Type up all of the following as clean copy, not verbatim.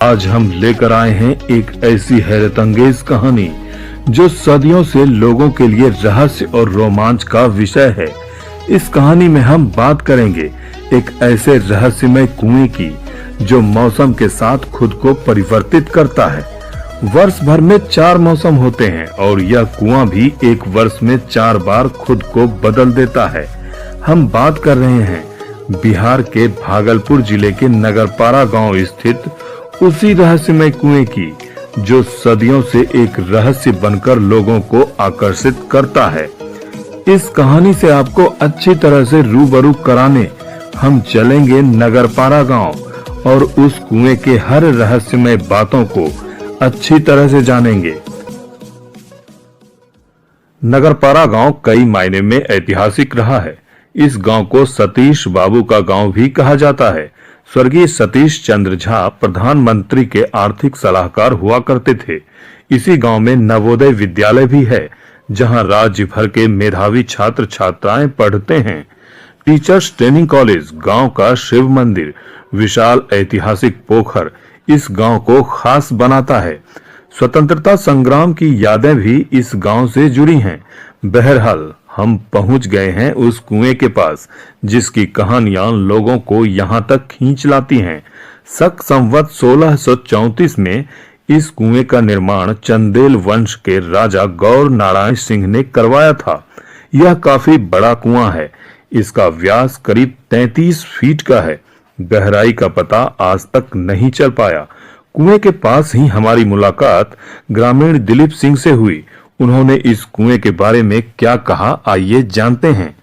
आज हम लेकर आए हैं एक ऐसी हैरतअंगेज कहानी जो सदियों से लोगों के लिए रहस्य और रोमांच का विषय है। इस कहानी में हम बात करेंगे एक ऐसे रहस्यमय कुएं की जो मौसम के साथ खुद को परिवर्तित करता है। वर्ष भर में 4 मौसम होते हैं और यह कुआं भी एक वर्ष में 4 बार खुद को बदल देता है। हम बात कर रहे हैं बिहार के भागलपुर जिले के नगरपारा गांव स्थित उसी रहस्यमय कुएं की जो सदियों से एक रहस्य बनकर लोगों को आकर्षित करता है। इस कहानी से आपको अच्छी तरह से रूबरू कराने हम चलेंगे नगरपारा गांव और उस कुएं के हर रहस्यमय बातों को अच्छी तरह से जानेंगे। नगरपारा गांव कई मायने में ऐतिहासिक रहा है। इस गांव को सतीश बाबू का गांव भी कहा जाता है। स्वर्गीय सतीश चंद्र झा प्रधानमंत्री के आर्थिक सलाहकार हुआ करते थे। इसी गांव में नवोदय विद्यालय भी है जहां राज्य भर के मेधावी छात्र छात्राएं पढ़ते हैं। टीचर्स ट्रेनिंग कॉलेज, गांव का शिव मंदिर, विशाल ऐतिहासिक पोखर इस गांव को खास बनाता है। स्वतंत्रता संग्राम की यादें भी इस गांव से जुड़ी हैं। बहरहाल हम पहुंच गए हैं उस कुएं के पास जिसकी कहानियां लोगों को यहां तक खींच लाती हैं। शक संवत 1634 में इस कुएं का निर्माण चंदेल वंश के राजा गौर नारायण सिंह ने करवाया था। यह काफी बड़ा कुआं है। इसका व्यास करीब 33 फीट का है। गहराई का पता आज तक नहीं चल पाया। कुएं के पास ही हमारी मुलाकात ग्रामीण दिलीप सिंह से हुई। उन्होंने इस कुएं के बारे में क्या कहा, आइए जानते हैं।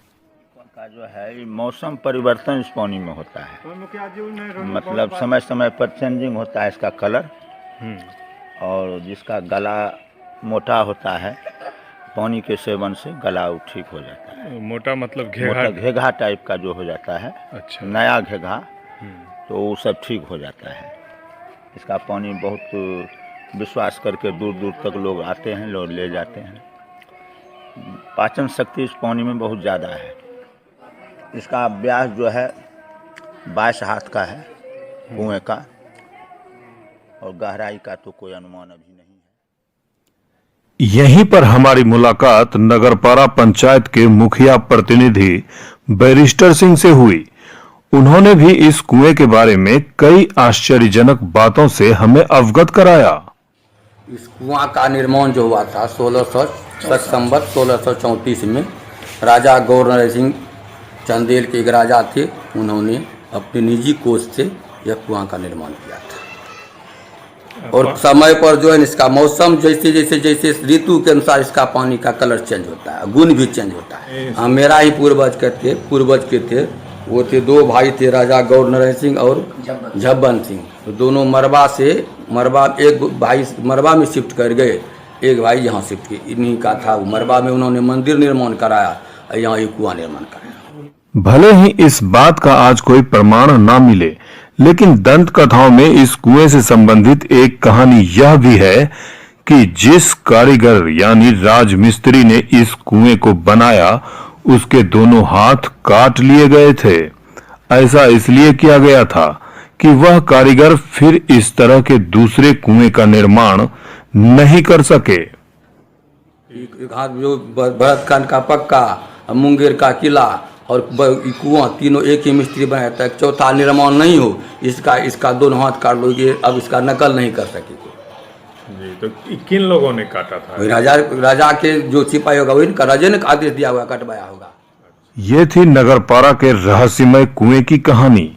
का जो है मौसम परिवर्तन इस पानी में होता है, मतलब समय समय पर चेंजिंग होता है इसका कलर। और जिसका गला मोटा होता है पानी के सेवन से गला ठीक हो जाता है। मोटा मतलब घेघा टाइप का जो हो जाता है। अच्छा। नया घेघा तो वो सब ठीक हो जाता है। इसका पानी बहुत विश्वास करके दूर दूर तक लोग आते हैं, लोग ले जाते हैं। पाचन शक्ति इस पानी में बहुत ज़्यादा है। इसका व्यास जो है 22 हाथ का है कुएं का, और गहराई का तो कोई अनुमान अभी नहीं है। यहीं पर हमारी मुलाकात नगरपारा पंचायत के मुखिया प्रतिनिधि बैरिस्टर सिंह से हुई। उन्होंने भी इस कुएं के बारे में कई आश्चर्यजनक बातों से हमें अवगत कराया। इस कुआं का निर्माण जो हुआ था 1634 में राजा गौर नारायण सिंह चंदेल के एक राजा थे। उन्होंने अपने निजी कोष से यह कुआं का निर्माण किया था। और समय पर जो है इसका मौसम जैसे जैसे जैसे ऋतु के अनुसार इसका पानी का कलर चेंज होता है, गुण भी चेंज होता है। मेरा ही पूर्वज के थे, वो थे 2 भाई थे, राजा गौर नारायण सिंह और झब्बन सिंह। तो दोनों एक भाई मरबा में शिफ्ट कर गए, एक भाई यहाँ शिफ्ट किए। इन्हीं का था मरबा में उन्होंने मंदिर निर्माण कराया और यहाँ एक कुआं निर्माण कराया। भले ही इस बात का आज कोई प्रमाण ना मिले, लेकिन दंत कथाओं में इस कुएं से संबंधित एक कहानी यह भी है कि जिस कारीगर यानी राजमिस्त्री ने इस कुएं को बनाया उसके दोनों हाथ काट लिए गए थे। ऐसा इसलिए किया गया था कि वह कारीगर फिर इस तरह के दूसरे कुएं का निर्माण नहीं कर सके। एक हाथ जो भरतखंड का पक्का, मुंगेर का किला और कुआं तीनों एक ही मिस्त्री बनाया था। चौथा निर्माण नहीं हो, इसका दोनों हाथ काट लो, ये अब इसका नकल नहीं कर सके। जी, तो किन लोगों ने काटा था? राजा के जो सिपाही होगा वही राजा ने आदेश दिया हुआ, कटवाया होगा। ये थी नगरपारा के रहस्यमय कुएं की कहानी।